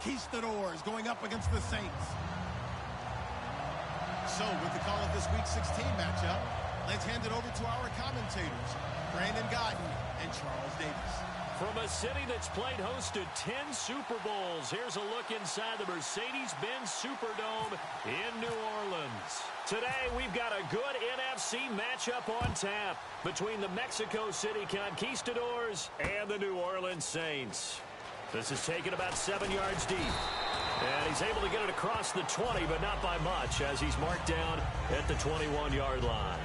Conquistadors going up against the Saints. So, with the call of this Week 16 matchup, let's hand it over to our commentators, Brandon Godden and Charles Davis. From a city that's played host to 10 Super Bowls, here's a look inside the Mercedes-Benz Superdome in New Orleans. Today, we've got a good NFC matchup on tap between the Mexico City Conquistadors and the New Orleans Saints. This is taken about 7 yards deep. And he's able to get it across the 20, but not by much, as he's marked down at the 21-yard line.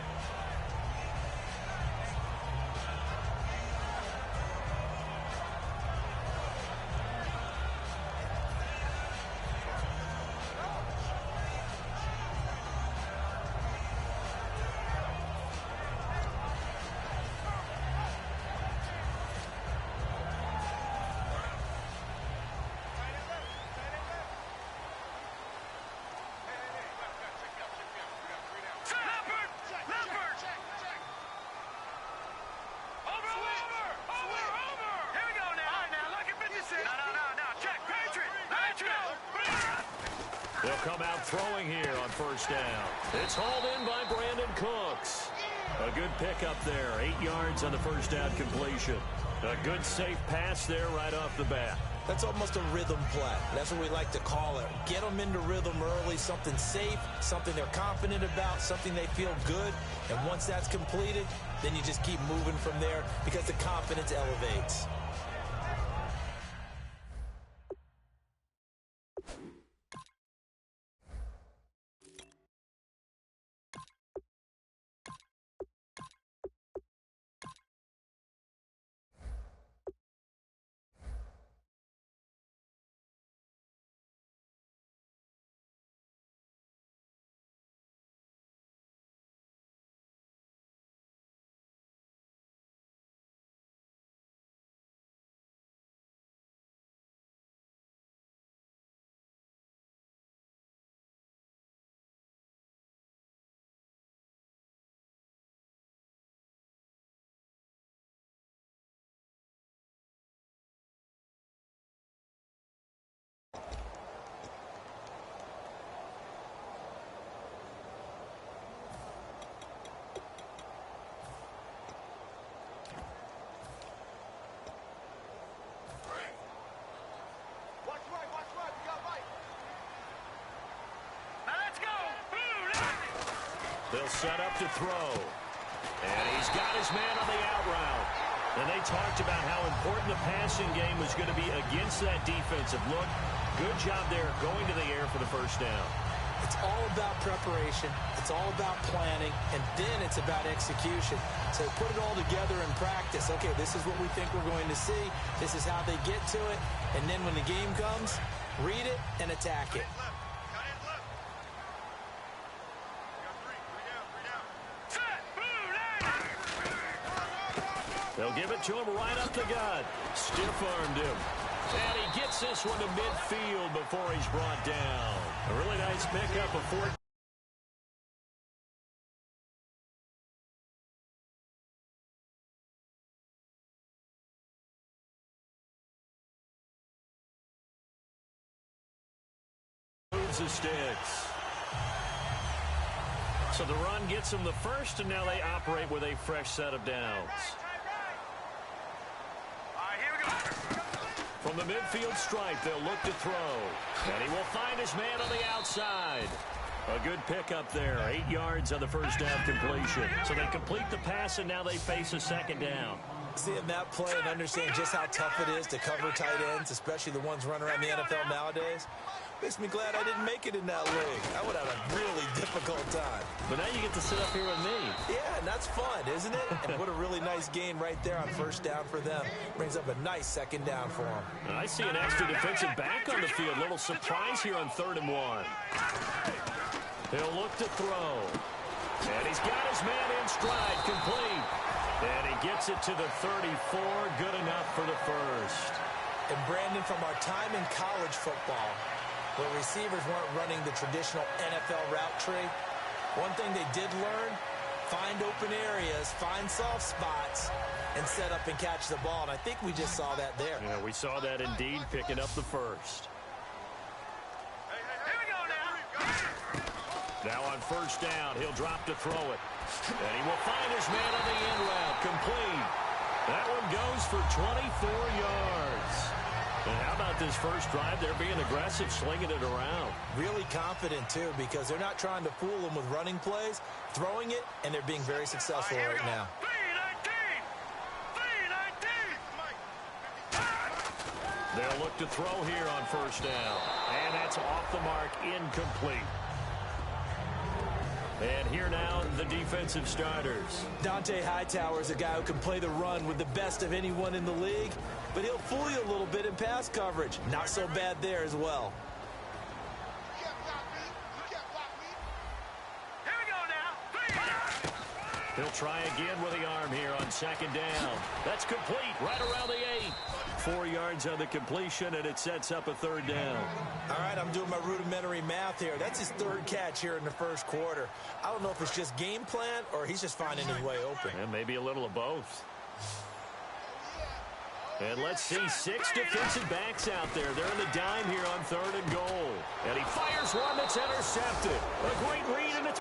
They'll come out throwing here on first down. It's hauled in by Brandon Cooks. A good pickup there, 8 yards on the first down completion. A good safe pass there right off the bat. That's almost a rhythm play. That's what we like to call it. Get them into rhythm early, something safe, something they're confident about, something they feel good. And once that's completed, then you just keep moving from there because the confidence elevates. They'll set up to throw. And he's got his man on the out route. And they talked about how important the passing game was going to be against that defensive look. Good job there going to the air for the first down. It's all about preparation. It's all about planning. And then it's about execution. So put it all together in practice. Okay, this is what we think we're going to see. This is how they get to it. And then when the game comes, read it and attack it. They'll give it to him right up the gut. Stiff-armed him. And he gets this one to midfield before he's brought down. A really nice pickup of 4. Moves the sticks. So the run gets them the first, and now they operate with a fresh set of downs. From the midfield stripe, they'll look to throw. And he will find his man on the outside. A good pickup there, 8 yards on the first down completion. So they complete the pass, and now they face a second down. Seeing that play and understand just how tough it is to cover tight ends, especially the ones running around the NFL nowadays, makes me glad I didn't make it in that league. I would have a really difficult time. But now you get to sit up here with me. Yeah, and that's fun, isn't it? And what a really nice gain right there on first down for them. Brings up a nice second down for them. And I see an extra defensive back on the field. Little surprise here on 3rd and 1. He'll look to throw. And he's got his man in stride, complete. And he gets it to the 34, good enough for the first. And Brandon, from our time in college football, where receivers weren't running the traditional NFL route tree, one thing they did learn, find open areas, find soft spots, and set up and catch the ball. And I think we just saw that there. Yeah, we saw that indeed, picking up the first. Now on first down, he'll drop to throw it. And he will find his man on the end route. Complete. That one goes for 24 yards. And how about this first drive? They're being aggressive, slinging it around. Really confident, too, because they're not trying to fool them with running plays, throwing it, and they're being very successful right now. They'll look to throw here on first down. And that's off the mark, incomplete. And here now, the defensive starters. Dante Hightower is a guy who can play the run with the best of anyone in the league, but he'll fool you a little bit in pass coverage. Not so bad there as well. He'll try again with the arm here on second down. That's complete right around the 8. 4 yards on the completion, and it sets up a third down. All right, I'm doing my rudimentary math here. That's his third catch here in the first quarter. I don't know if it's just game plan or he's just finding his way open. And maybe a little of both. And let's see, 6 defensive backs out there. They're in the dime here on 3rd and goal. And he fires one that's intercepted. A great read, and it's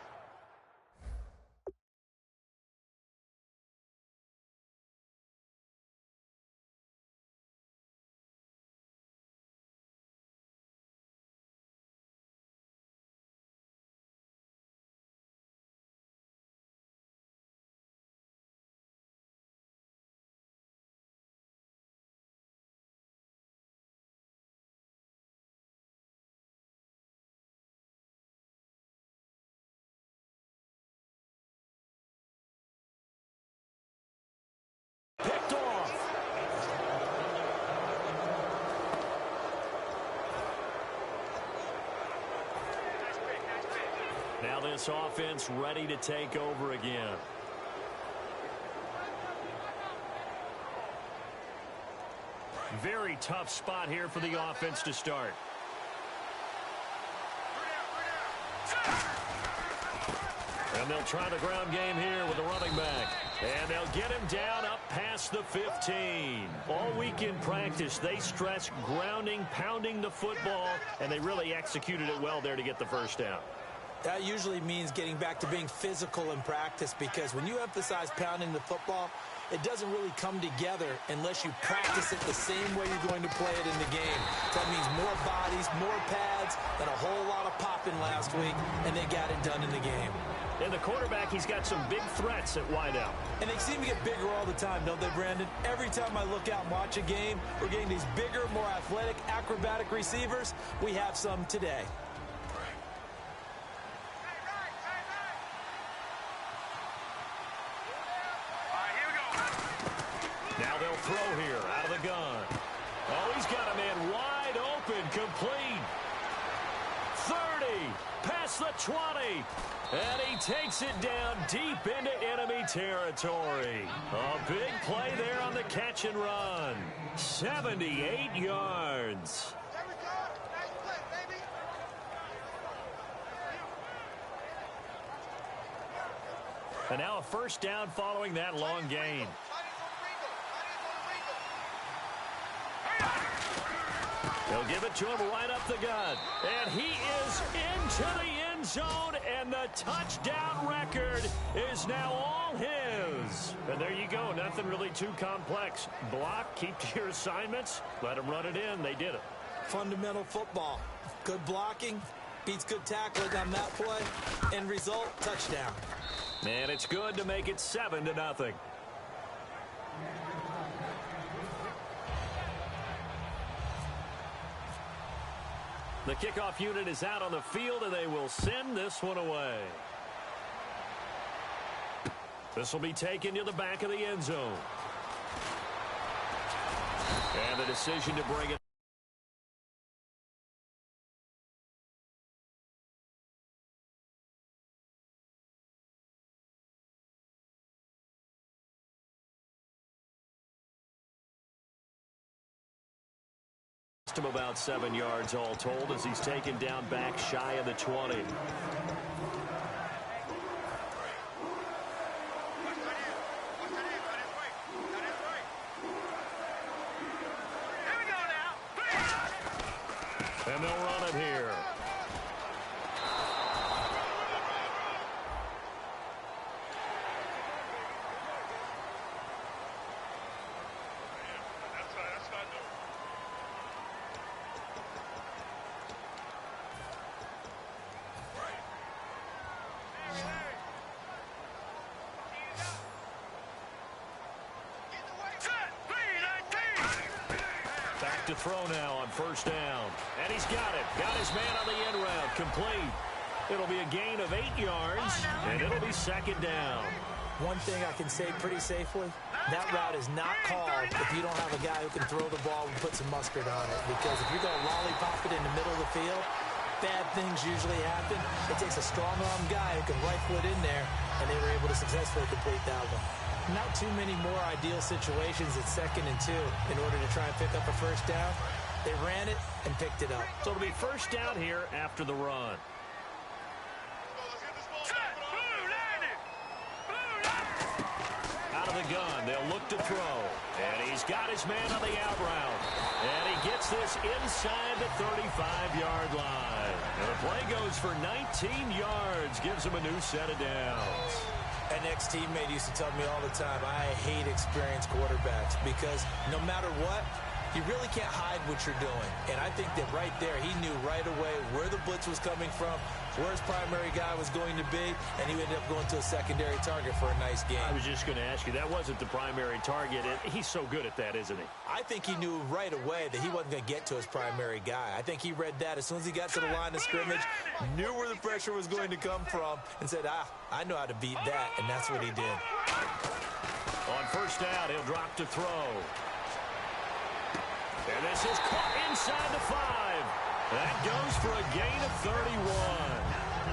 picked off. Now this offense ready to take over again. Very tough spot here for the offense to start. And they'll try the ground game here with the running back. And they'll get him down up past the 15. All week in practice, they stress grounding, pounding the football, and they really executed it well there to get the first down. That usually means getting back to being physical in practice, because when you emphasize pounding the football, it doesn't really come together unless you practice it the same way you're going to play it in the game. That means more bodies, more pads, and a whole lot of popping last week, and they got it done in the game. And the quarterback, he's got some big threats at wideout. And they seem to get bigger all the time, don't they, Brandon? Every time I look out and watch a game, we're getting these bigger, more athletic, acrobatic receivers. We have some today. Now they'll throw here out of the gun. Oh, he's got a man wide open, complete. 30, past the 20. And he takes it down deep into enemy territory. A big play there on the catch and run. 78 yards. And now a first down following that long gain. They'll give it to him right up the gut. And he is into the end zone, and the touchdown record is now all his. And there you go. Nothing really too complex. Block, keep to your assignments, let them run it in. They did it. Fundamental football. Good blocking beats good tackling on that play. End result, touchdown. And it's good to make it 7-0. The kickoff unit is out on the field, and they will send this one away. This will be taken to the back of the end zone. And the decision to bring it. Him about 7 yards all told as he's taken down back shy of the 20. And they'll run it here. back to throw now on first down. And he's got it. Got his man on the end route. Complete. It'll be a gain of 8 yards, and it'll be second down. One thing I can say pretty safely, that route is not called if you don't have a guy who can throw the ball and put some mustard on it. Because if you're going to lollipop it in the middle of the field, bad things usually happen. It takes a strong-arm guy who can rifle it in there, and they were able to successfully complete that one. Not too many more ideal situations at 2nd and 2 in order to try and pick up a first down. They ran it and picked it up. So it'll be first down here after the run. Out of the gun, they'll look to throw. And he's got his man on the out route. And he gets this inside the 35-yard line. And the play goes for 19 yards, gives him a new set of downs. An ex-teammate used to tell me all the time, I hate experienced quarterbacks because no matter what, you really can't hide what you're doing. And I think that right there, he knew right away where the blitz was coming from, where his primary guy was going to be, and he ended up going to a secondary target for a nice game. I was just going to ask you, that wasn't the primary target. He's so good at that, isn't he? I think he knew right away that he wasn't going to get to his primary guy. I think he read that as soon as he got to the line of scrimmage, knew where the pressure was going to come from, and said, I know how to beat that, and that's what he did. On first down, he'll drop to throw. And this is caught inside the 5. That goes for a gain of 31.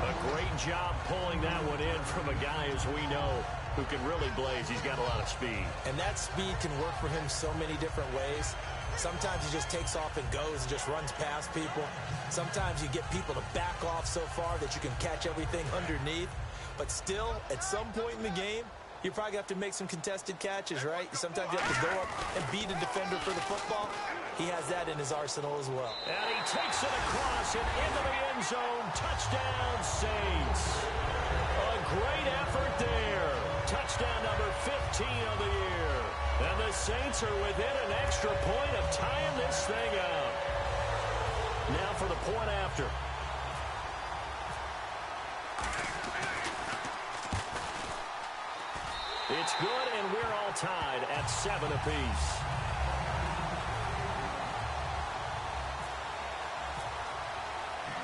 A great job pulling that one in from a guy, as we know, who can really blaze. He's got a lot of speed. And that speed can work for him so many different ways. Sometimes he just takes off and goes and just runs past people. Sometimes you get people to back off so far that you can catch everything underneath. But still, at some point in the game, you probably have to make some contested catches, right? Sometimes you have to go up and beat a defender for the football. He has that in his arsenal as well. And he takes it across and into the end zone. Touchdown, Saints. A great effort there. Touchdown number 15 of the year. And the Saints are within an extra point of tying this thing up. Now for the point after. It's good, and we're all tied at 7 apiece.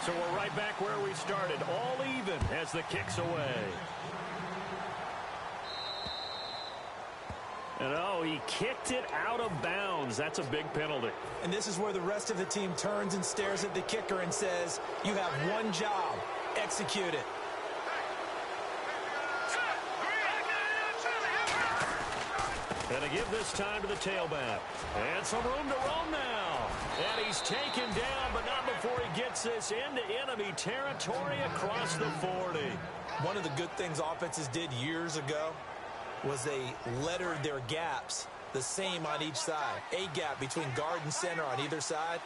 So we're right back where we started, all even as the kick's away. And oh, he kicked it out of bounds. That's a big penalty. And this is where the rest of the team turns and stares at the kicker and says, you have one job, execute it. And to give this time to the tailback. And some room to roam now. And he's taken down, but not before he gets this into enemy territory across the 40. One of the good things offenses did years ago was they lettered their gaps the same on each side. A gap between guard and center on either side.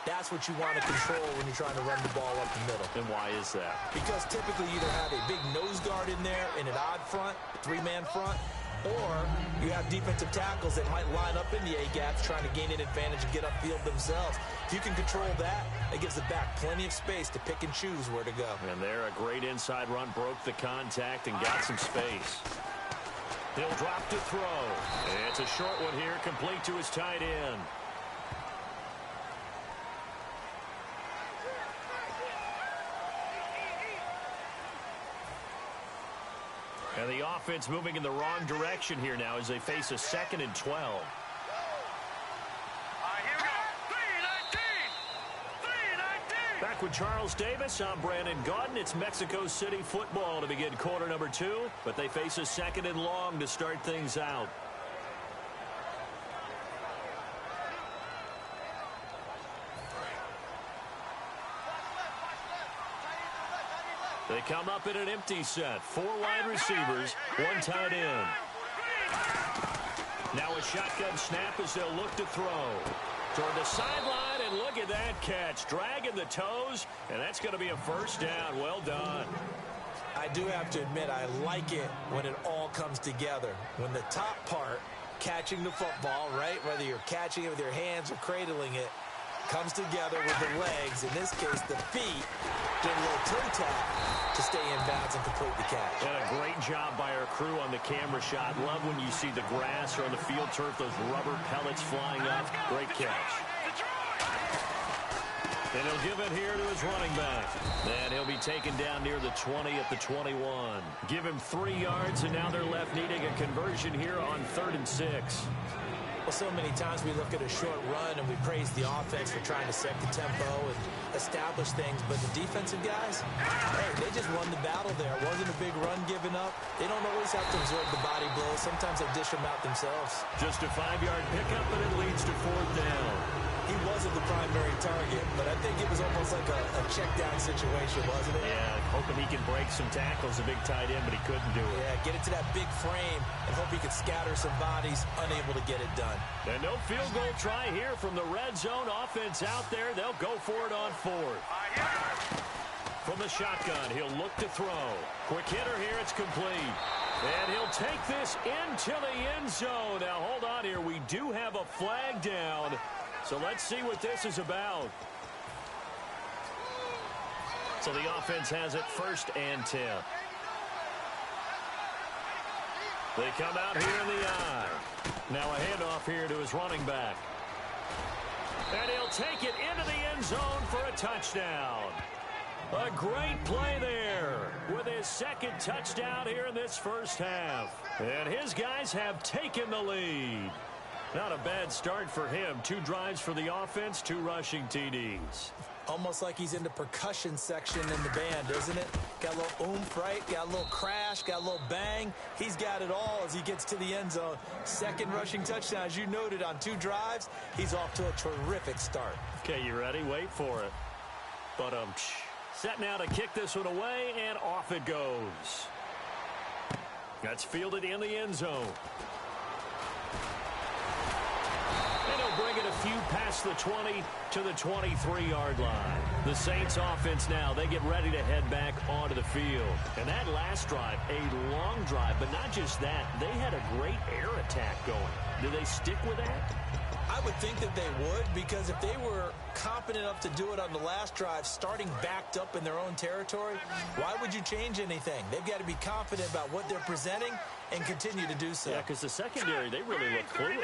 That's what you want to control when you're trying to run the ball up the middle. And why is that? Because typically you either have a big nose guard in there in an odd front, 3-man front, or you have defensive tackles that might line up in the A-gaps trying to gain an advantage and get upfield themselves. If you can control that, it gives the back plenty of space to pick and choose where to go. And there, a great inside run, broke the contact and got some space. He'll drop to throw. It's a short one here, complete to his tight end. And the offense moving in the wrong direction here now as they face a 2nd and 12. All right, here we go. 3-19. Back with Charles Davis, I'm Brandon Gaudin. It's Mexico City football to begin quarter number 2, but they face a 2nd and long to start things out. They come up in an empty set. 4 wide receivers, 1 tight end. Now a shotgun snap as they'll look to throw. Toward the sideline, and look at that catch. Dragging the toes, and that's going to be a first down. Well done. I do have to admit, I like it when it all comes together. When the top part, catching the football, right, whether you're catching it with your hands or cradling it, comes together with the legs, in this case the feet, doing a little toe tap to stay in bounds and complete the catch. And a great job by our crew on the camera shot. Love when you see the grass or on the field turf, those rubber pellets flying up. Great catch. And he'll give it here to his running back. And he'll be taken down near the 20 at the 21. Give him 3 yards, and now they're left needing a conversion here on 3rd and 6. Well, so many times we look at a short run and we praise the offense for trying to set the tempo and establish things, but the defensive guys, hey, they just won the battle there. It wasn't a big run given up. They don't always have to absorb the body blows. Sometimes they dish them out themselves. Just a 5-yard pickup, and it leads to 4th down. He wasn't the primary target, but I think it was almost like a check-down situation, wasn't it? Yeah, hoping he can break some tackles, a big tight end, but he couldn't do it. Yeah, get it to that big frame and hope he could scatter some bodies, unable to get it done. And no field goal try here from the red zone. Offense out there. They'll go for it on 4th. From the shotgun, he'll look to throw. Quick hitter here, it's complete. And he'll take this into the end zone. Now, hold on here. We do have a flag down. So let's see what this is about. So the offense has it 1st and 10. They come out here in the eye. Now a handoff here to his running back. And he'll take it into the end zone for a touchdown. A great play there with his 2nd touchdown here in this first half. And his guys have taken the lead. Not a bad start for him. 2 drives for the offense, 2 rushing TDs. Almost like he's in the percussion section in the band, isn't it? Got a little oomph, right? Got a little crash, got a little bang. He's got it all as he gets to the end zone. 2nd rushing touchdown, as you noted, on 2 drives. He's off to a terrific start. Okay, you ready? Wait for it. But set now to kick this one away, and off it goes. That's fielded in the end zone. And he'll bring it a few past the 20 to the 23-yard line. The Saints offense now, they get ready to head back onto the field. And that last drive, a long drive, but not just that. They had a great air attack going. Do they stick with that? I would think that they would, because if they were competent enough to do it on the last drive, starting backed up in their own territory, why would you change anything? They've got to be confident about what they're presenting and continue to do so. Yeah, because the secondary, they really look clueless.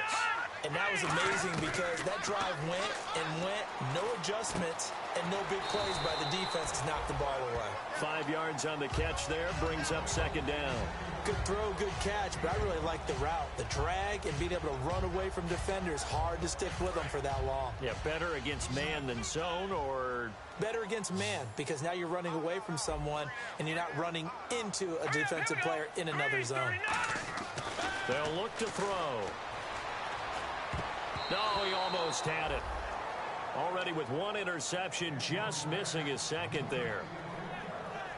And that was amazing because that drive went and went, no adjustments, and no big plays by the defense to knock the ball away. 5 yards on the catch there, brings up 2nd down. Good throw, good catch, but I really like the route. The drag and being able to run away from defenders, hard to stick with them for that long. Yeah, better against man than zone, or? Better against man, because now you're running away from someone and you're not running into a defensive player in another zone. They'll look to throw. No, he almost had it. Already with 1 interception, just missing his 2nd there.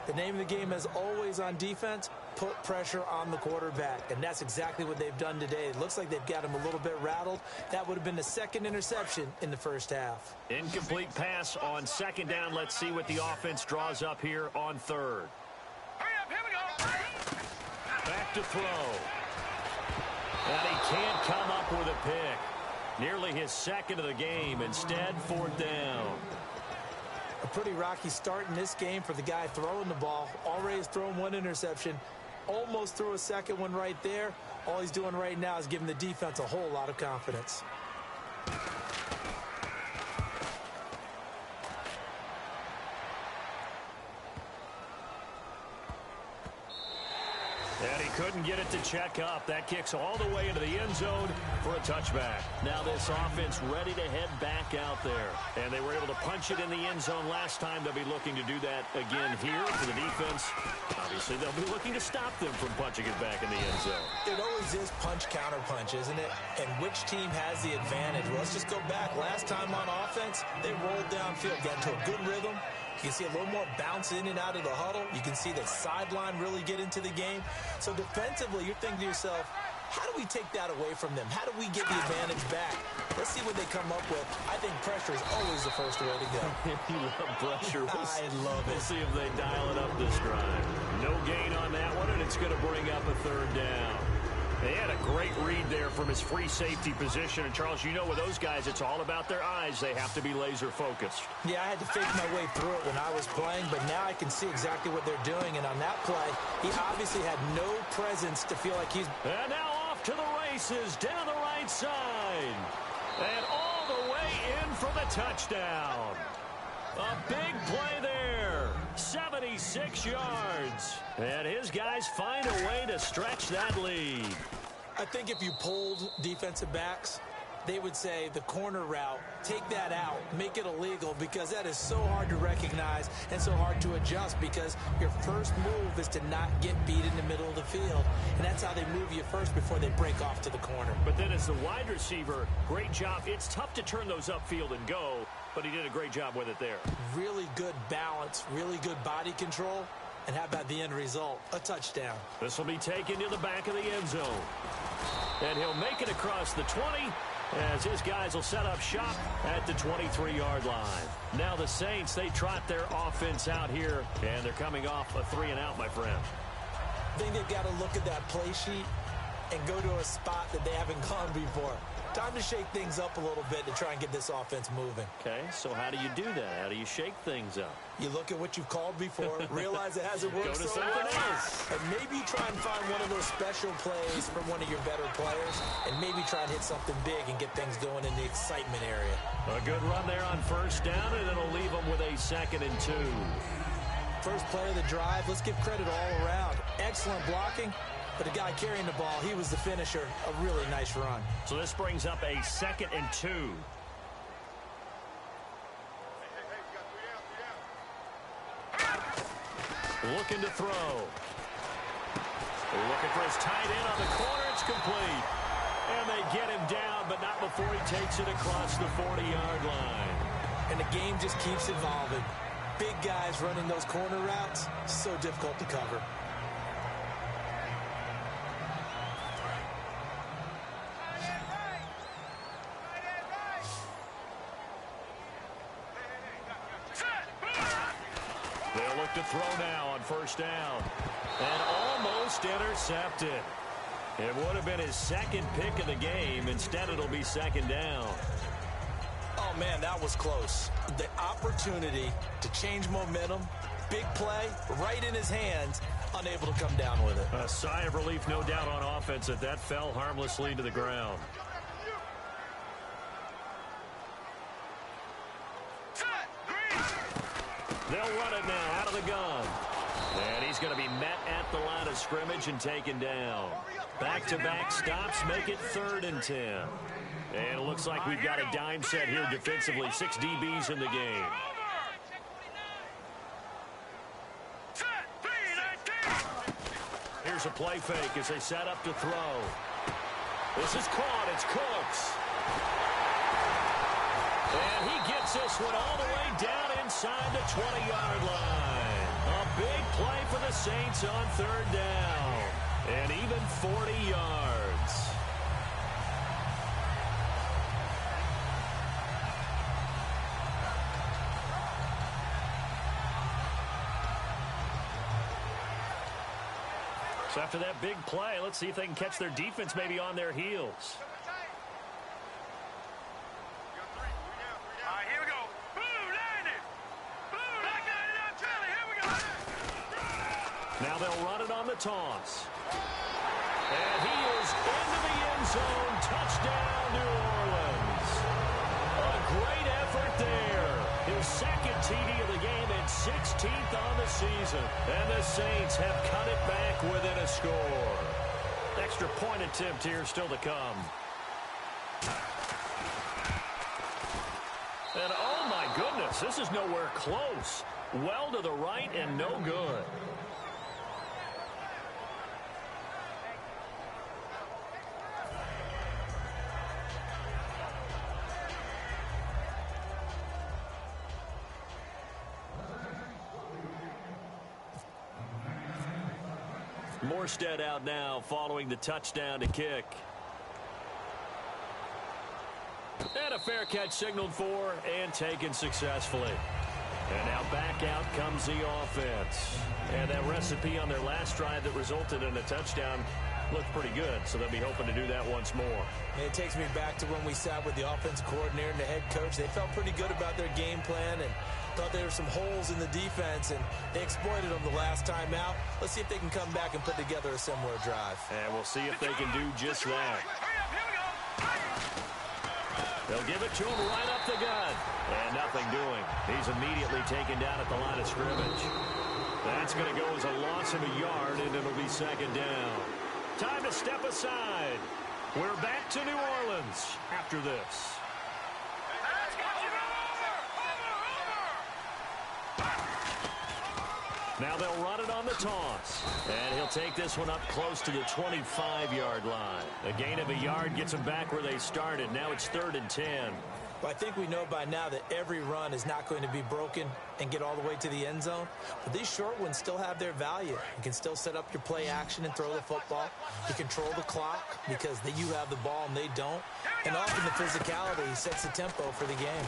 The name of the game is always on defense, put pressure on the quarterback. And that's exactly what they've done today. It looks like they've got him a little bit rattled. That would have been the 2nd interception in the first half. Incomplete pass on 2nd down. Let's see what the offense draws up here on 3rd. Hurry up, here we go. Back to throw. And he can't come up with a pick. Nearly his 2nd of the game. Instead, 4th down. A pretty rocky start in this game for the guy throwing the ball. Already has thrown 1 interception. Almost threw a 2nd one right there. All he's doing right now is giving the defense a whole lot of confidence. And he couldn't get it to check up. That kicks all the way into the end zone for a touchback. Now this offense ready to head back out there. And they were able to punch it in the end zone last time. They'll be looking to do that again here for the defense. Obviously, they'll be looking to stop them from punching it back in the end zone. It always is punch-counter-punch, isn't it? And which team has the advantage? Well, let's just go back. Last time on offense, they rolled downfield, got into a good rhythm. You can see a little more bounce in and out of the huddle. You can see the sideline really get into the game. So defensively, you're thinking to yourself, how do we take that away from them? How do we get the advantage back? Let's see what they come up with. I think pressure is always the first way to go. You love pressure. I love it. We'll see if they dial it up this drive. No gain on that one, and it's going to bring up a 3rd down. They had a great read there from his free safety position. And, Charles, you know with those guys, it's all about their eyes. They have to be laser-focused. Yeah, I had to fake my way through it when I was playing, but now I can see exactly what they're doing. And on that play, he obviously had no presence to feel like he's... And now off to the races, down the right side. And all the way in for the touchdown. 6 yards. And his guys find a way to stretch that lead. I think if you polled defensive backs, they would say the corner route, take that out, make it illegal, because that is so hard to recognize and so hard to adjust, because your first move is to not get beat in the middle of the field. And that's how they move you first before they break off to the corner. But then as the wide receiver, great job. It's tough to turn those upfield and go, but he did a great job with it there. Really good balance, really good body control. And how about the end result? A touchdown. This will be taken to the back of the end zone. And he'll make it across the 20 as his guys will set up shop at the 23-yard line. Now the Saints, they trot their offense out here, and they're coming off a 3-and-out, my friend. I think they've got to look at that play sheet and go to a spot that they haven't gone before. Time to shake things up a little bit to try and get this offense moving. Okay, so how do you do that? How do you shake things up? You look at what you've called before, realize it hasn't worked Go to so something well, else. and maybe try and find one of those special plays from one of your better players, and maybe try and hit something big and get things going in the excitement area. A good run there on first down, and it'll leave them with a 2nd and 2. First play of the drive, let's give credit all around. Excellent blocking. But the guy carrying the ball, he was the finisher. A really nice run. So this brings up a 2nd and 2. Looking to throw. Looking for his tight end on the corner. It's complete. And they get him down, but not before he takes it across the 40-yard line. And the game just keeps evolving. Big guys running those corner routes, so difficult to cover. They'll look to throw now on first down. And almost intercepted. It would have been his 2nd pick of the game. Instead, it'll be 2nd down. Oh, man, that was close. The opportunity to change momentum, big play, right in his hands, unable to come down with it. A sigh of relief, no doubt, on offense that fell harmlessly to the ground. They'll run it now out of the gun. And he's going to be met at the line of scrimmage and taken down. Back-to-back stops make it 3rd and 10. And it looks like we've got a dime set here defensively. 6 DBs in the game. Here's a play fake as they set up to throw. This is caught. It's Cooks. And he gets this one all the way down inside the 20-yard line. A big play for the Saints on 3rd down. And even 40 yards. So after that big play, let's see if they can catch their defense maybe on their heels. Now they'll run it on the toss. And he is into the end zone. Touchdown, New Orleans. A great effort there. His 2nd TD of the game and 16th on the season. And the Saints have cut it back within a score. Extra point attempt here still to come. And oh my goodness, this is nowhere close. Well to the right and no good. Morstead out now following the touchdown to kick. And a fair catch signaled for and taken successfully. And now back out comes the offense. And that recipe on their last drive that resulted in a touchdown looked pretty good, so they'll be hoping to do that once more. And it takes me back to when we sat with the offensive coordinator and the head coach. They felt pretty good about their game plan and thought there were some holes in the defense, and they exploited them the last time out. Let's see if they can come back and put together a similar drive. And we'll see if they can do just that. They'll give it to him right up the gut. And nothing doing. He's immediately taken down at the line of scrimmage. That's going to go as a loss of a yard, and it'll be second down. Time to step aside. We're back to New Orleans after this. Now they'll run it on the toss. And he'll take this one up close to the 25-yard line. A gain of a yard gets them back where they started. Now it's 3rd and 10. Well, I think we know by now that every run is not going to be broken and get all the way to the end zone. But these short ones still have their value. You can still set up your play action and throw the football. You control the clock because you have the ball and they don't. And often the physicality sets the tempo for the game.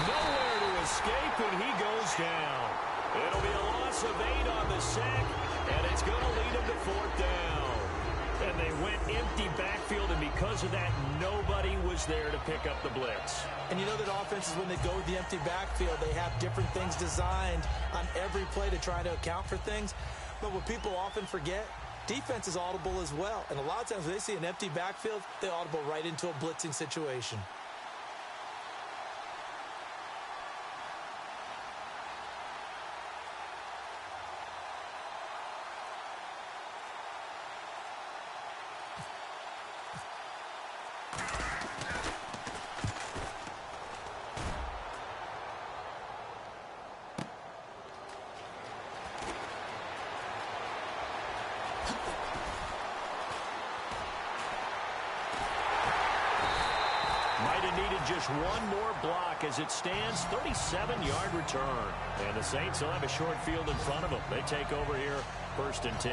Nowhere to escape, and he goes down. It'll be a loss of 8 on the sack, and it's going to lead him to 4th down. And they went empty backfield, and because of that, nobody was there to pick up the blitz. And you know that offenses, when they go with the empty backfield, they have different things designed on every play to try to account for things. But what people often forget, defense is audible as well. And a lot of times when they see an empty backfield, they audible right into a blitzing situation. Just one more block as it stands, 37-yard return. And the Saints will have a short field in front of them. They take over here, 1st and 10.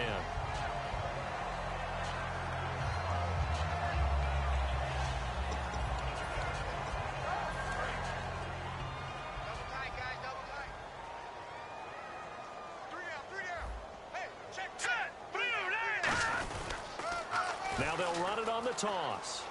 Now they'll run it on the toss.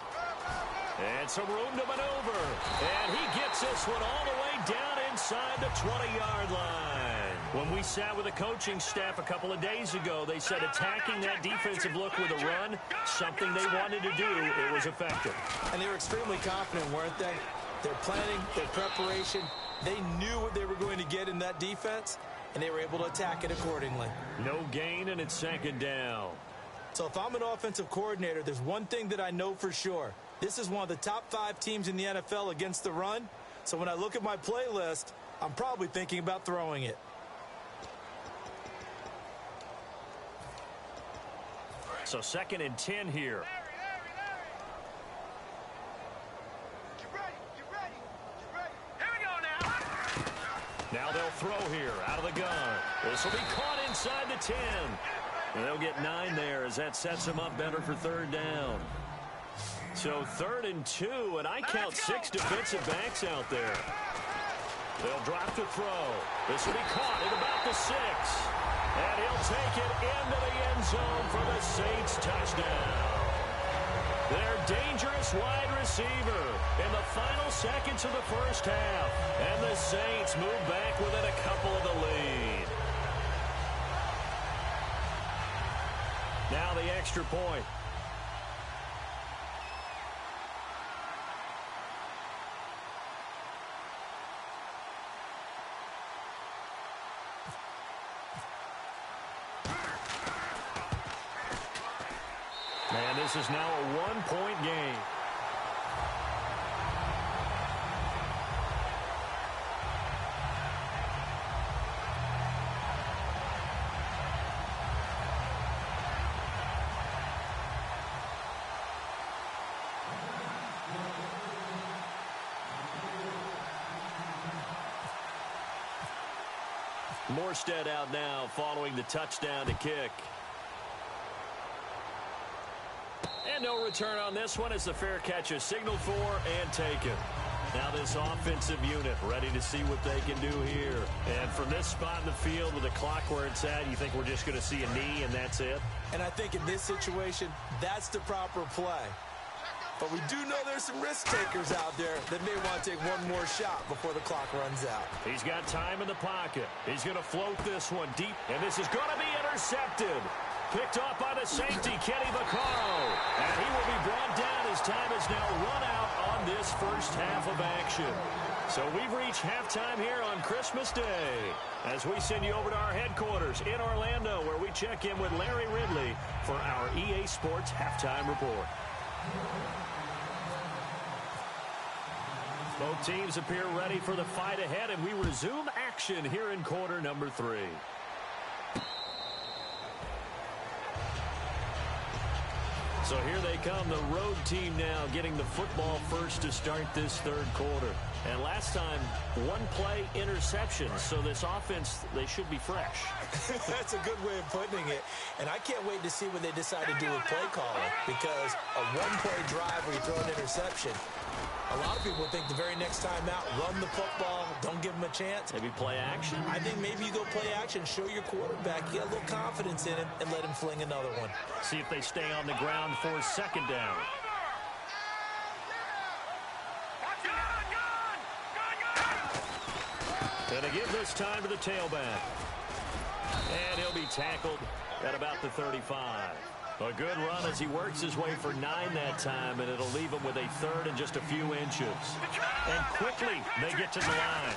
And some room to maneuver. And he gets this one all the way down inside the 20-yard line. When we sat with the coaching staff a couple of days ago, they said attacking that defensive look with a run, something they wanted to do, it was effective. And they were extremely confident, weren't they? Their planning, their preparation, they knew what they were going to get in that defense, and they were able to attack it accordingly. No gain, and it's 2nd down. So if I'm an offensive coordinator, there's one thing that I know for sure. This is one of the top 5 teams in the NFL against the run. So when I look at my playlist, I'm probably thinking about throwing it. So 2nd and 10 here. Get ready. Here we go now. Now they'll throw here out of the gun. This will be caught inside the 10. And they'll get 9 there as that sets them up better for 3rd down. So 3rd and 2, and I count 6 defensive backs out there. They'll drop the throw. This will be caught at about the 6. And he'll take it into the end zone for the Saints touchdown. Their dangerous wide receiver in the final seconds of the first half. And the Saints move back within a couple of the lead. Now the extra point. And this is now a one-point game. Morstead out now following the touchdown to kick. And no return on this one as the fair catch is signaled for and taken. Now this offensive unit ready to see what they can do here. And from this spot in the field with the clock where it's at, you think we're just going to see a knee and that's it? And I think in this situation, that's the proper play. But we do know there's some risk takers out there that may want to take one more shot before the clock runs out. He's got time in the pocket. He's going to float this one deep, and this is going to be intercepted. Picked off by the safety, Kenny Vaccaro. And he will be brought down as time is now run out on this first half of action. So we've reached halftime here on Christmas Day as we send you over to our headquarters in Orlando, where we check in with Larry Ridley for our EA Sports Halftime Report. Both teams appear ready for the fight ahead, and we resume action here in quarter number 3. So here they come, the road team now getting the football first to start this third quarter. And last time, one play interception. So this offense, they should be fresh. That's a good way of putting it. And I can't wait to see what they decide to do with play calling, because a one-play drive where you throw an interception, a lot of people think the very next time out, run the football, don't give them a chance. Maybe play action? I think maybe you go play action, show your quarterback, you get a little confidence in him, and let him fling another one. See if they stay on the ground for second down. And they give this time to the tailback. And he'll be tackled at about the 35. A good run as he works his way for 9 that time, and it'll leave him with a third and just a few inches. And quickly, they get to the line.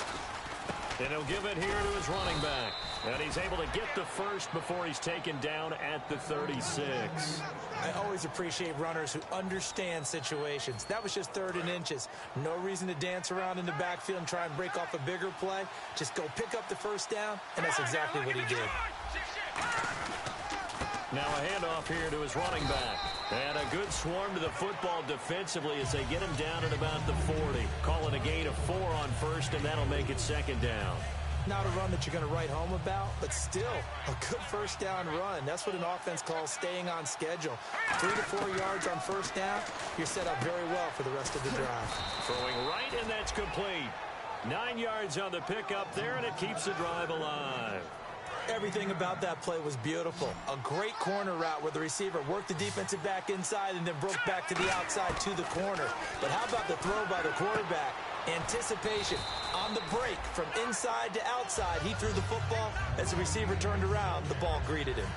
And he'll give it here to his running back. And he's able to get the first before he's taken down at the 36. I always appreciate runners who understand situations. That was just 3rd and inches. No reason to dance around in the backfield and try and break off a bigger play. Just go pick up the first down, and that's exactly what he did. Now a handoff here to his running back. And a good swarm to the football defensively as they get him down at about the 40. Calling a gain of 4 on first, and that'll make it second down. Not a run that you're going to write home about, but still a good first down run. That's what an offense calls staying on schedule. 3 to 4 yards on first down, you're set up very well for the rest of the drive. Throwing right, and that's complete. 9 yards on the pickup there, and it keeps the drive alive. Everything about that play was beautiful. A great corner route where the receiver worked the defensive back inside and then broke back to the outside to the corner. But how about the throw by the quarterback? Anticipation on the break from inside to outside. He threw the football. As the receiver turned around, the ball greeted him.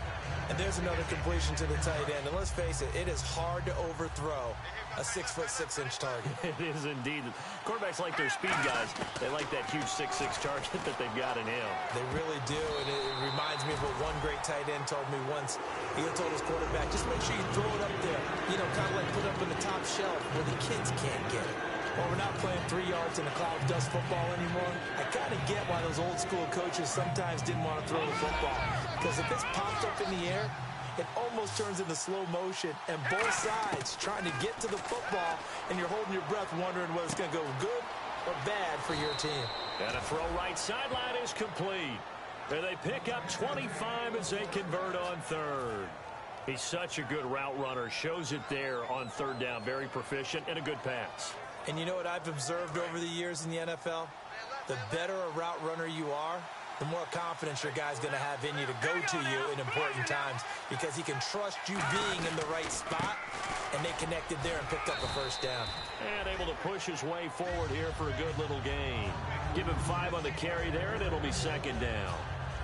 And there's another completion to the tight end. And let's face it, it is hard to overthrow a 6'6" target. It is indeed. Quarterbacks like their speed guys. They like that huge 6'6" target that they've got in him. They really do, and it reminds me of what one great tight end told me once. He told his quarterback, just make sure you throw it up there. You know, kind of like put it up in the top shelf where the kids can't get it. Well, we're not playing 3 yards in a cloud of dust football anymore. I kind of get why those old school coaches sometimes didn't want to throw the football. Because if it's popped up in the air, it almost turns into slow motion, and both sides trying to get to the football, and you're holding your breath wondering whether it's going to go good or bad for your team. And a throw right sideline is complete. And they pick up 25 as they convert on third. He's such a good route runner. Shows it there on third down. Very proficient and a good pass. And you know what I've observed over the years in the NFL? The better a route runner you are, the more confidence your guy's going to have in you to go to you in important times, because he can trust you being in the right spot, and they connected there and picked up a first down. And able to push his way forward here for a good little gain. Give him 5 on the carry there, and it'll be second down.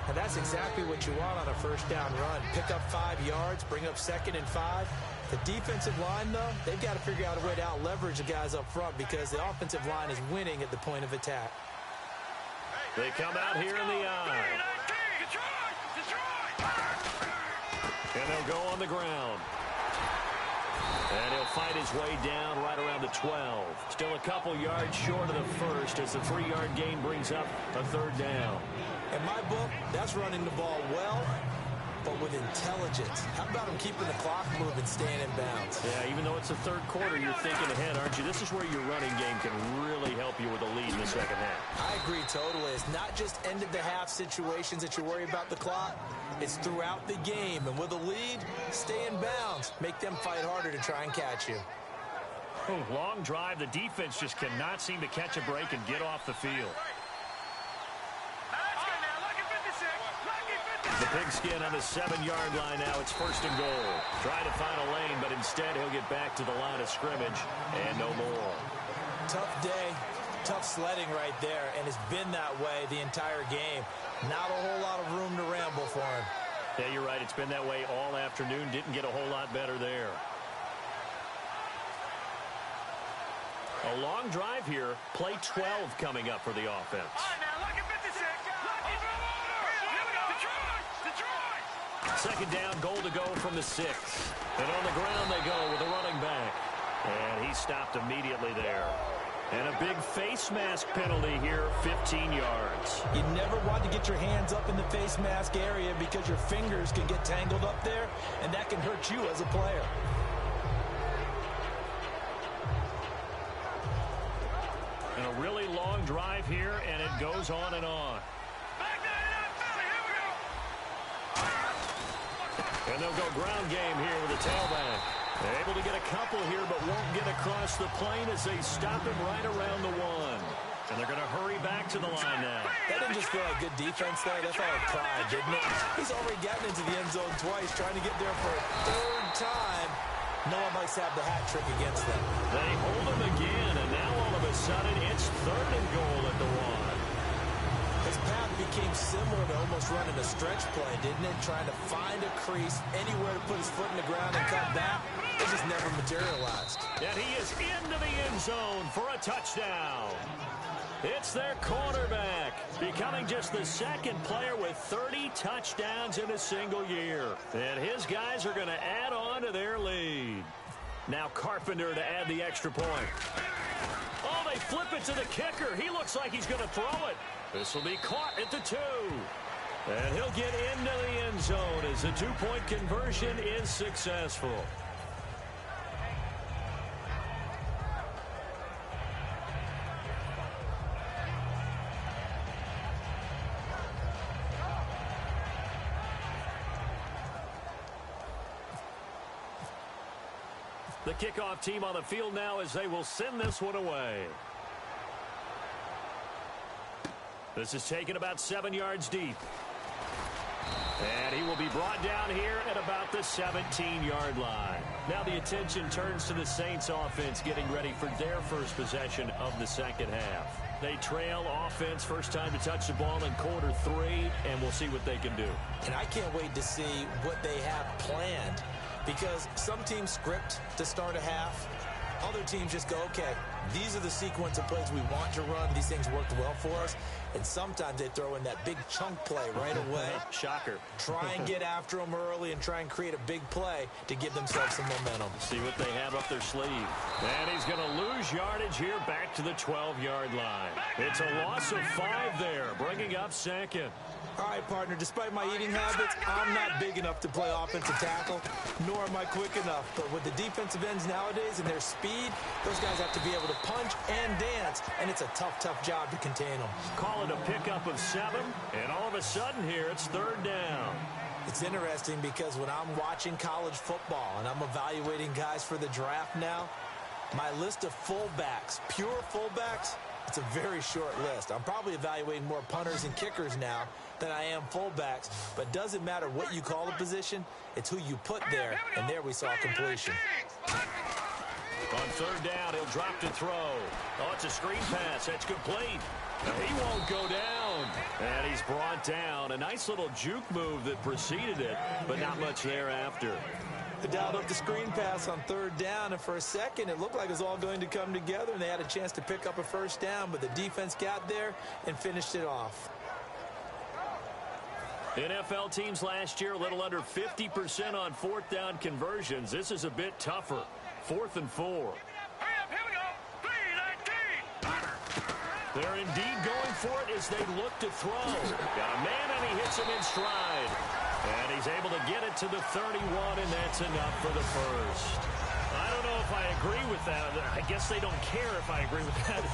And that's exactly what you want on a first down run. Pick up 5 yards, bring up 2nd and 5. The defensive line, though, they've got to figure out a way to out-leverage the guys up front, because the offensive line is winning at the point of attack. They come out here in the eye. And they'll go on the ground. And he'll fight his way down right around the 12. Still a couple yards short of the first as the 3-yard gain brings up a third down. In my book, that's running the ball well, but with intelligence. How about him keeping the clock moving, staying in bounds? Yeah, even though it's the third quarter, you're thinking ahead, aren't you? This is where your running game can really help you with a lead in the second half. I agree totally. It's not just end-of-the-half situations that you worry about the clock. It's throughout the game. And with a lead, stay in bounds. Make them fight harder to try and catch you. Long drive. The defense just cannot seem to catch a break and get off the field. The pigskin on the 7-yard line now. It's 1st and goal. Trying to find a lane, but instead he'll get back to the line of scrimmage and no more. Tough day, tough sledding right there, and it's been that way the entire game. Not a whole lot of room to ramble for him. Yeah, you're right. It's been that way all afternoon. Didn't get a whole lot better there. A long drive here. Play 12 coming up for the offense. All right, now, look at 56. Here we go. Detroit. Second down, goal to go from the 6. And on the ground they go with a running back. And he stopped immediately there. And a big face mask penalty here, 15 yards. You never want to get your hands up in the face mask area because your fingers can get tangled up there, and that can hurt you as a player. And a really long drive here, and it goes on and on. Back 99 Philly. Here we go. And they'll go ground game here with the tailback. Able to get a couple here, but won't get across the plane as they stop him right around the 1. And they're going to hurry back to the line now. That didn't just feel like good defense there. That felt like pride, didn't it? He's already gotten into the end zone twice, trying to get there for a third time. No one likes to have the hat trick against them. They hold him again, and now all of a sudden it's 3rd and goal at the 1. His path became similar to almost running a stretch play, didn't it? Trying to find a crease, anywhere to put his foot in the ground and cut back. It just never materialized. And he is into the end zone for a touchdown. It's their quarterback, becoming just the 2nd player with 30 touchdowns in a single year. And his guys are going to add on to their lead. Now Carpenter to add the extra point. Oh, they flip it to the kicker. He looks like he's going to throw it. This will be caught at the 2. And he'll get into the end zone as the 2-point conversion is successful. The kickoff team on the field now as they will send this one away. This is taken about 7 yards deep. And he will be brought down here at about the 17-yard line. Now the attention turns to the Saints offense getting ready for their first possession of the second half. They trail offense, first time to touch the ball in quarter 3, and we'll see what they can do. And I can't wait to see what they have planned, because some teams script to start a half. Other teams just go, okay, these are the sequence of plays we want to run. These things worked well for us. And sometimes they throw in that big chunk play right away. Shocker. Try and get after them early and try and create a big play to give themselves some momentum. See what they have up their sleeve. And he's going to lose yardage here back to the 12-yard line. It's a loss of 5 there, bringing up 2nd. All right, partner, despite my eating habits, I'm not big enough to play offensive tackle, nor am I quick enough. But with the defensive ends nowadays and their speed, those guys have to be able to punch and dance, and it's a tough, tough job to contain them. Call it a pickup of 7, and all of a sudden here, it's 3rd down. It's interesting because when I'm watching college football and I'm evaluating guys for the draft now, my list of fullbacks, pure fullbacks, it's a very short list. I'm probably evaluating more punters and kickers now than I am fullbacks, but doesn't matter what you call the position, it's who you put there, and there we saw completion. On 3rd down, he'll drop to throw. Oh, it's a screen pass. That's complete. He won't go down. And he's brought down. A nice little juke move that preceded it, but not much thereafter. They dialed up the screen pass on 3rd down, and for a second it looked like it was all going to come together, and they had a chance to pick up a 1st down, but the defense got there and finished it off. NFL teams last year a little under 50% on 4th down conversions. This is a bit tougher. 4th and 4. Hurry up, here we go. 3-19. They're indeed going for it as they look to throw. Got a man, and he hits him in stride. And he's able to get it to the 31, and that's enough for the first. I don't know if I agree with that. I guess they don't care if I agree with that.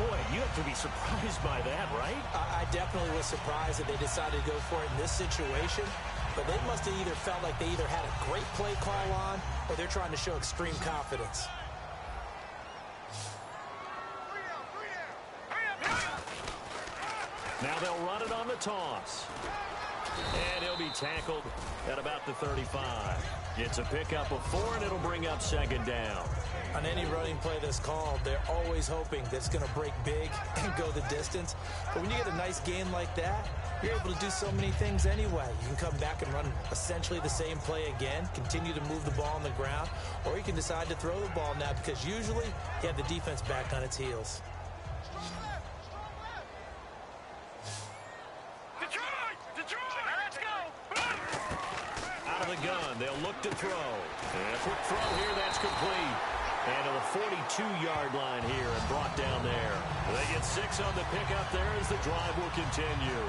Boy, you have to be surprised by that, right? I definitely was surprised that they decided to go for it in this situation. But they must have either felt like they either had a great play call on or they're trying to show extreme confidence. Now they'll run it on the toss. And he'll be tackled at about the 35. It's a pickup of 4, and it'll bring up second down. On any running play that's called, they're always hoping that it's going to break big and go the distance. But when you get a nice gain like that, you're able to do so many things anyway. You can come back and run essentially the same play again, continue to move the ball on the ground, or you can decide to throw the ball now because usually you have the defense back on its heels. Out of the gun, they'll look to throw. And a quick throw here, that's complete. And to the 42-yard line here and brought down there. They get 6 on the pickup there as the drive will continue.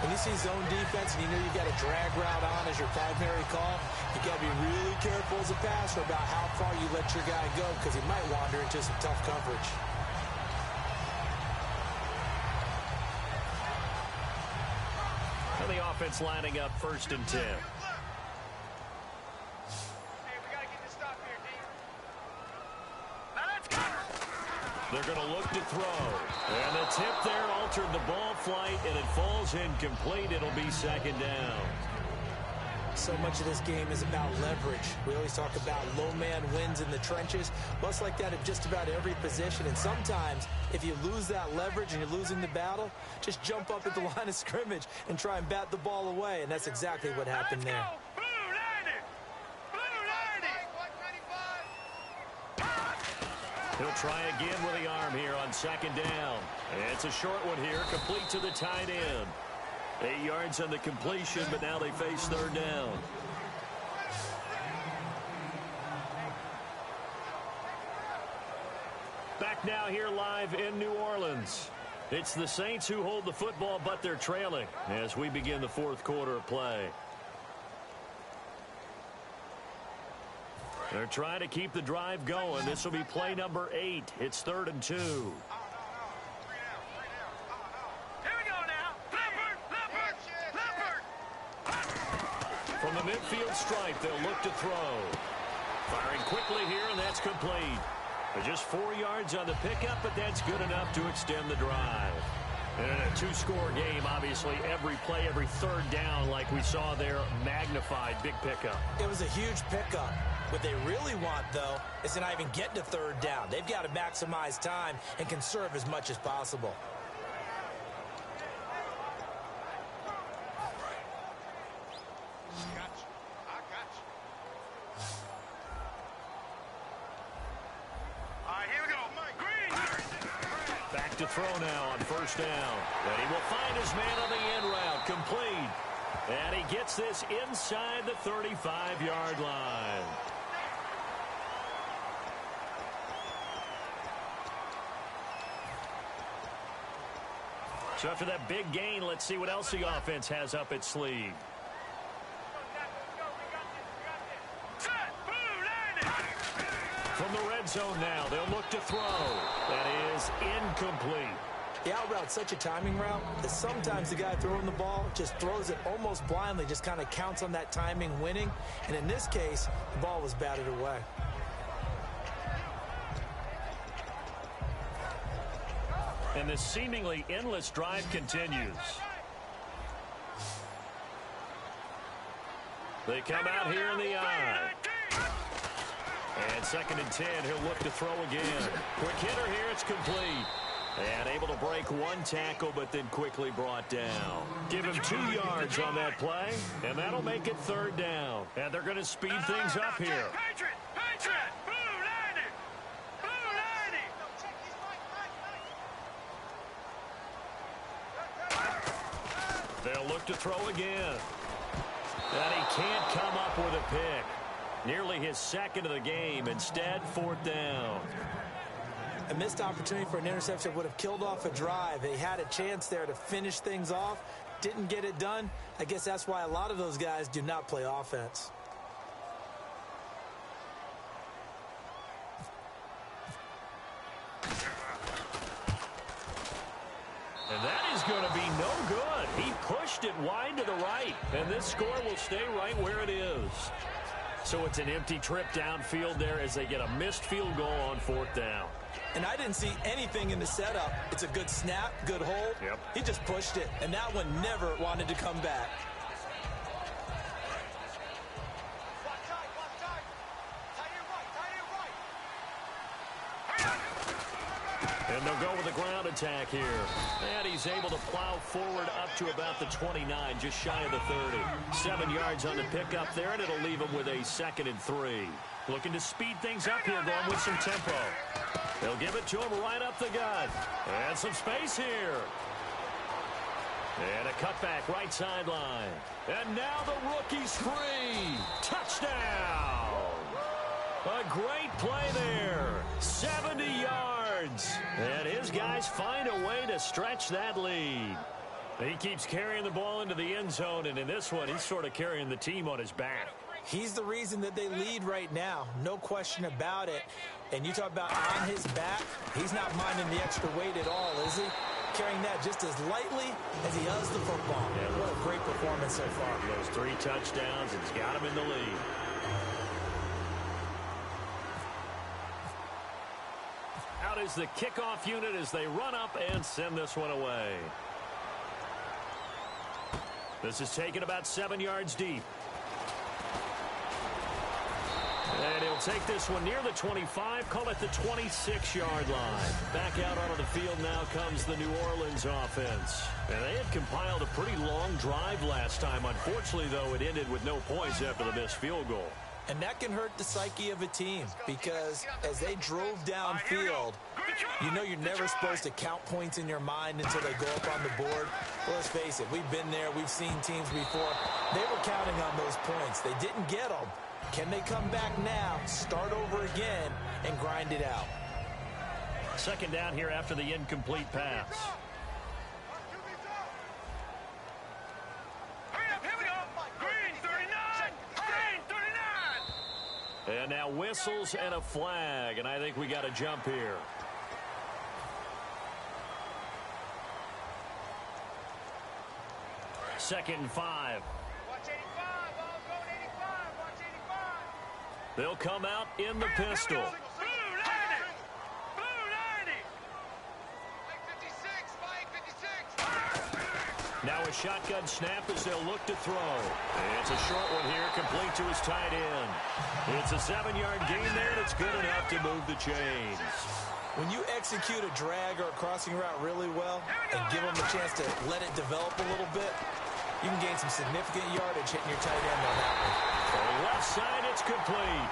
When you see zone defense and you know you've got a drag route on as your primary call, you got to be really careful as a passer about how far you let your guy go because he might wander into some tough coverage. And the offense lining up 1st and 10. They're going to look to throw. And the tip there altered the ball flight, and it falls incomplete. It'll be second down. So much of this game is about leverage. We always talk about low man wins in the trenches. Well, it's like that at just about every position. And sometimes, if you lose that leverage and you're losing the battle, just jump up at the line of scrimmage and try and bat the ball away. And that's exactly what happened there. He'll try again with the arm here on second down. It's a short one here, complete to the tight end. 8 yards on the completion, but now they face 3rd down. Back now here live in New Orleans. It's the Saints who hold the football, but they're trailing as we begin the 4th quarter of play. They're trying to keep the drive going. This will be play number 8. It's 3rd and 2. Here we go now. Leopard. From the midfield stripe, they'll look to throw. Firing quickly here, and that's complete. But just 4 yards on the pickup, but that's good enough to extend the drive. And in a 2-score game, obviously, every play, every 3rd down, like we saw there, magnified, big pickup. It was a huge pickup. What they really want, though, is to not even get to 3rd down. They've got to maximize time and conserve as much as possible. Back to throw now on 1st down. And he will find his man on the end route, complete. And he gets this inside the 35-yard line. So after that big gain, let's see what else the offense has up its sleeve. From the red zone now, they'll look to throw. That is incomplete. The out route's such a timing route that sometimes the guy throwing the ball just throws it almost blindly, just kind of counts on that timing winning. And in this case, the ball was batted away. And this seemingly endless drive continues. They come out here in the eye. And 2nd and 10, he'll look to throw again. Quick hitter here, it's complete. And able to break 1 tackle, but then quickly brought down. Give him 2 yards on that play, and that'll make it 3rd down. And they're going to speed things up here. They'll look to throw again. And he can't come up with a pick. Nearly his 2nd of the game. Instead, 4th down. A missed opportunity for an interception would have killed off a drive. They had a chance there to finish things off. Didn't get it done. I guess that's why a lot of those guys do not play offense. And that is going to be no good. He pushed it wide to the right. And this score will stay right where it is. So it's an empty trip downfield there as they get a missed field goal on 4th down. And I didn't see anything in the setup. It's a good snap, good hold. Yep. He just pushed it, and that one never wanted to come back. And they'll go with a ground attack here. And he's able to plow forward up to about the 29, just shy of the 30. 7 yards on the pickup there, and it'll leave him with a 2nd and 3. Looking to speed things up here, going with some tempo. They'll give it to him right up the gut. And some space here. And a cutback right sideline. And now the rookie's free. Touchdown. A great play there. 70 yards. And his guys find a way to stretch that lead. He keeps carrying the ball into the end zone, and in this one, he's sort of carrying the team on his back. He's the reason that they lead right now. No question about it. And you talk about on his back, he's not minding the extra weight at all, is he? Carrying that just as lightly as he does the football. Yeah, what a great performance so far. Those 3 touchdowns, and he's got him in the lead. Out is the kickoff unit as they run up and send this one away. This is taken about 7 yards deep. And he'll take this one near the 25, call it the 26-yard line. Back out onto the field now comes the New Orleans offense. And they had compiled a pretty long drive last time. Unfortunately, though, it ended with no points after the missed field goal. And that can hurt the psyche of a team because as they drove downfield, you know you're never supposed to count points in your mind until they go up on the board. Well, let's face it, we've been there. We've seen teams before. They were counting on those points. They didn't get them. Can they come back now, start over again, and grind it out? 2nd down here after the incomplete pass. Here we go. Green 39. Green 39. And now whistles and a flag, and I think we got a jump here. Second and 5. Watch 85. Ball's going 85. Watch 85. They'll come out in the pistol. Blue 90. Blue 90. Flag 56. Flag 56. Now a shotgun snap as they'll look to throw. It's a short one here, complete to his tight end. It's a 7-yard gain there, and it's good enough to move the chains. When you execute a drag or a crossing route really well and give them a chance to let it develop a little bit, you can gain some significant yardage hitting your tight end on that one. On the left side, it's complete.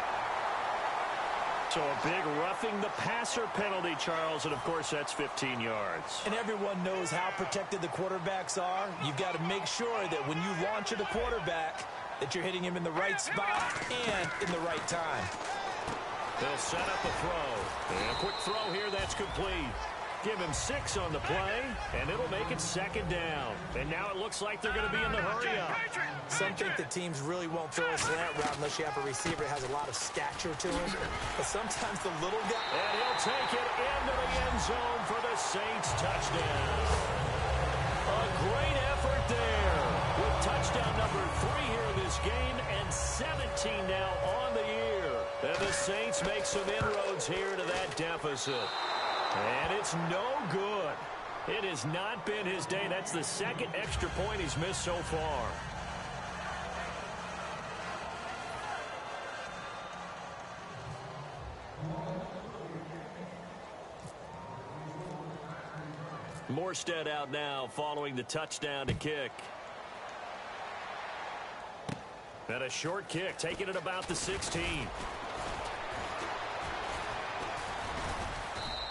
So a big roughing the passer penalty, Charles, and of course that's 15 yards. And everyone knows how protected the quarterbacks are. You've got to make sure that when you launch at a quarterback, that you're hitting him in the right spot and in the right time. They'll set up a throw. And a quick throw here, that's complete. Give him 6 on the play, and it'll make it 2nd down. And now it looks like they're going to be in the hurry-up. Some think the teams really won't throw a slant route unless you have a receiver that has a lot of stature to him. But sometimes the little guy... And he'll take it into the end zone for the Saints touchdown. A great effort there with touchdown number 3 here in this game and 17 now on the year. And the Saints make some inroads here to that deficit. And it's no good. It has not been his day. That's the 2nd extra point he's missed so far. Morstead out now following the touchdown to kick. And a short kick, taking it about the 16.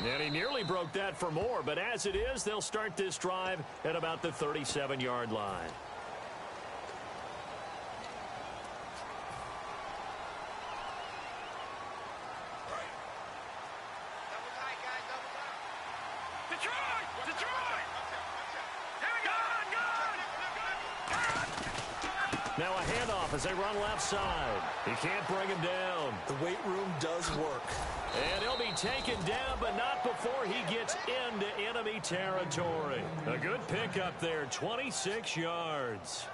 And he nearly broke that for more, but as it is, they'll start this drive at about the 37-yard line. Double tight, guys. Double tight. Detroit! Detroit! Here we go! Now a handoff as they run left side. He can't bring him down. The weight room does work. And he'll be taken down, but not before he gets into enemy territory. A good pickup there, 26 yards.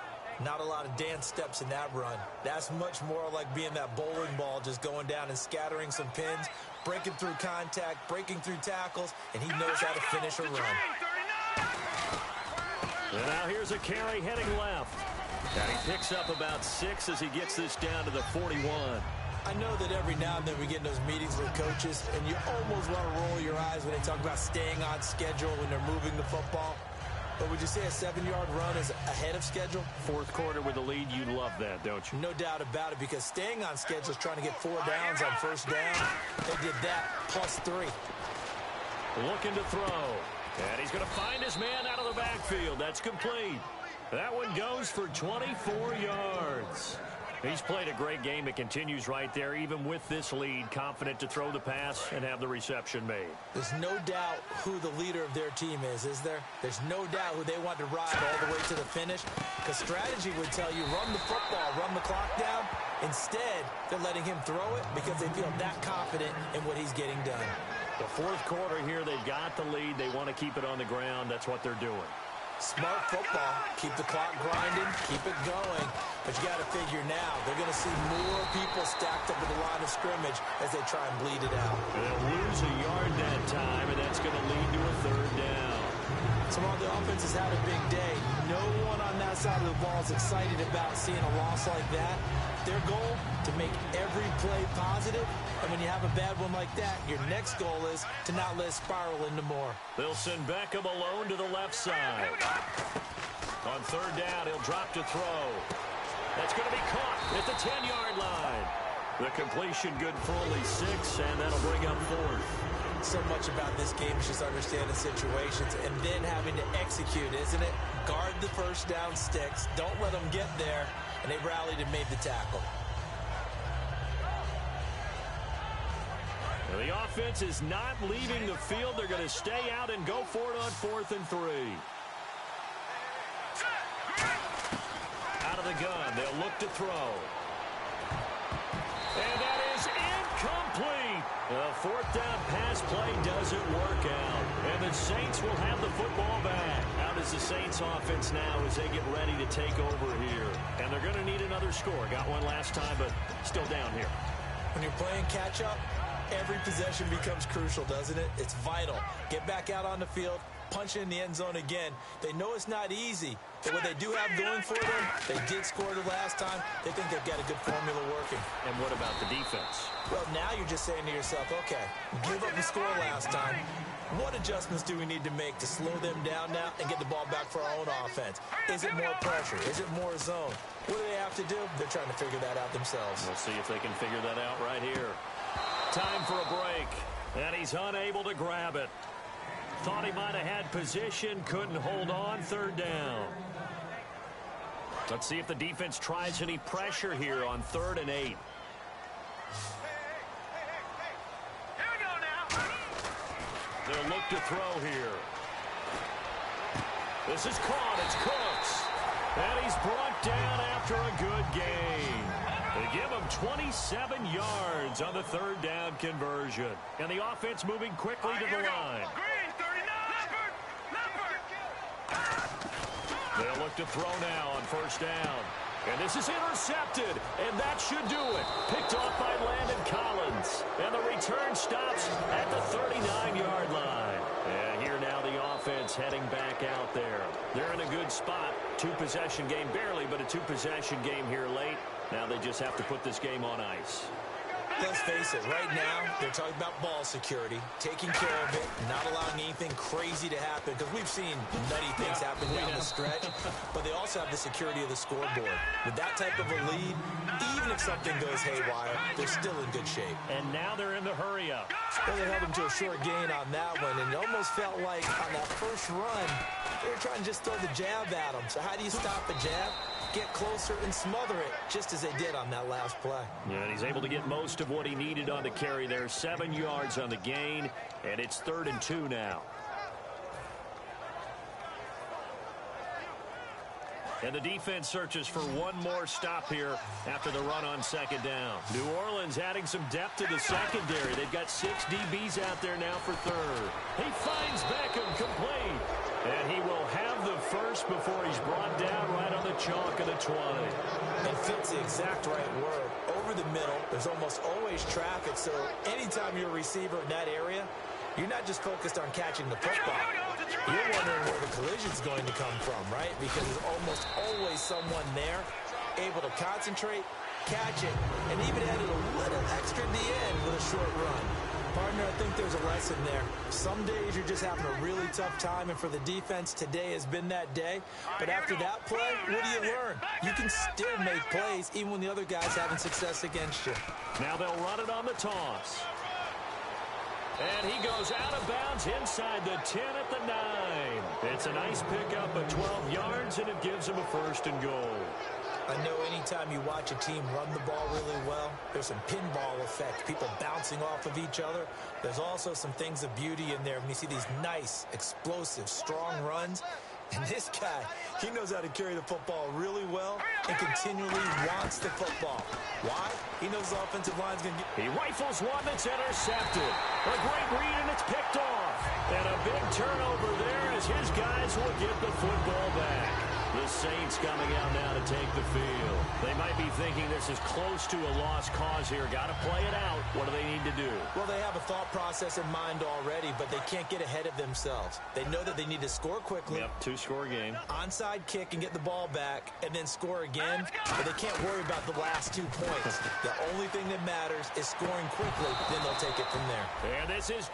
Not a lot of dance steps in that run. That's much more like being that bowling ball, just going down and scattering some pins, breaking through contact, breaking through tackles, and he knows how to finish a run. And now here's a carry heading left. And he picks up about 6 as he gets this down to the 41. I know that every now and then we get in those meetings with coaches, and you almost want to roll your eyes when they talk about staying on schedule when they're moving the football. But would you say a 7-yard run is ahead of schedule? Fourth quarter with the lead, you love that, don't you? No doubt about it, because staying on schedule is trying to get 4 downs on first down. They did that +3. Looking to throw. And he's going to find his man out of the backfield. That's complete. That one goes for 24 yards. He's played a great game. It continues right there, even with this lead, confident to throw the pass and have the reception made. There's no doubt who the leader of their team is there? There's no doubt who they want to ride all the way to the finish. Because strategy would tell you, run the football, run the clock down. Instead, they're letting him throw it because they feel that confident in what he's getting done. The fourth quarter here, they've got the lead. They want to keep it on the ground. That's what they're doing. Smart football. Keep the clock grinding. Keep it going. But you got to figure now, they're going to see more people stacked up at the line of scrimmage as they try and bleed it out. They'll lose a yard that time, and that's going to lead to a third down. So while the offense has had a big day, no one on that side of the ball is excited about seeing a loss like that. Their goal, to make every play positive. And when you have a bad one like that, your next goal is to not let it spiral into more. They'll send Beckham alone to the left side. On third down, he'll drop to throw. That's going to be caught at the 10-yard line. The completion good for only 6, and that'll bring up fourth. So much about this game is just understanding situations and then having to execute, isn't it? Guard the first down sticks. Don't let them get there. And they rallied and made the tackle. Now the offense is not leaving the field. They're going to stay out and go for it on 4th and 3. Out of the gun, they'll look to throw. And that is incomplete. The 4th down pass play doesn't work out. And the Saints will have the football back. How does the Saints offense now as they get ready to take over here? And they're going to need another score. Got one last time, but still down here. When you're playing catch-up, every possession becomes crucial, doesn't it? It's vital. Get back out on the field, punch it in the end zone again. They know it's not easy, but what they do have going for them, they did score the last time. They think they've got a good formula working. And what about the defense? Well, now you're just saying to yourself, okay, give up the score last time. What adjustments do we need to make to slow them down now and get the ball back for our own offense? Is it more pressure? Is it more zone? What do they have to do? They're trying to figure that out themselves. We'll see if they can figure that out right here. Time for a break, and he's unable to grab it. Thought he might have had position, couldn't hold on, 3rd down. Let's see if the defense tries any pressure here on 3rd and 8. They'll look to throw here. This is caught. It's Cooks. And he's brought down after a good gain. They give him 27 yards on the 3rd down conversion. And the offense moving quickly to the line. They'll look to throw now on 1st down. And this is intercepted, and that should do it. Picked off by Landon Collins. And the return stops at the 39-yard line. And here now the offense heading back out there. They're in a good spot. 2-possession game, barely, but a 2-possession game here late. Now they just have to put this game on ice. Let's face it, right now, they're talking about ball security, taking care of it, not allowing anything crazy to happen, because we've seen nutty things happen down the stretch, but they also have the security of the scoreboard. With that type of a lead, even if something goes haywire, they're still in good shape. And now they're in the hurry-up. Well, they held them to a short gain on that one, and it almost felt like on that first run, they were trying to just throw the jab at them. So how do you stop a jab? Get closer and smother it, just as they did on that last play. Yeah, and he's able to get most of what he needed on the carry there. 7 yards on the gain, and it's 3rd and 2 now. And the defense searches for one more stop here after the run on 2nd down. New Orleans adding some depth to the secondary. They've got 6 DBs out there now for 3rd. He finds Beckham complete. And he will have the first before he's brought down right on the chalk of the 20. And fits the exact right word. Over the middle, there's almost always traffic, so anytime you're a receiver in that area, you're not just focused on catching the football. You're wondering where the collision's going to come from, right? Because there's almost always someone there able to concentrate catch it, and even added a little extra at the end with a short run. Partner, I think there's a lesson there. Some days you're just having a really tough time, and for the defense, today has been that day. But after that play, what do you learn? You can still make plays even when the other guy's having success against you. Now they'll run it on the toss. And he goes out of bounds inside the 10 at the 9. It's a nice pickup of 12 yards, and it gives him a 1st and goal. I know anytime you watch a team run the ball really well, there's some pinball effect, people bouncing off of each other. There's also some things of beauty in there when you see these nice, explosive, strong runs. And this guy, he knows how to carry the football really well and continually wants the football. Why? He knows the offensive line's going to get... He rifles one that's intercepted. A great read, and it's picked off. And a big turnover there as his guys will get the football back. The Saints coming out now to take the field. They might be thinking this is close to a lost cause here. Got to play it out. What do they need to do? Well, they have a thought process in mind already, but they can't get ahead of themselves. They know that they need to score quickly. Yep, 2-score game. Onside kick and get the ball back, and then score again. But they can't worry about the last 2 points. The only thing that matters is scoring quickly. Then they'll take it from there. And this is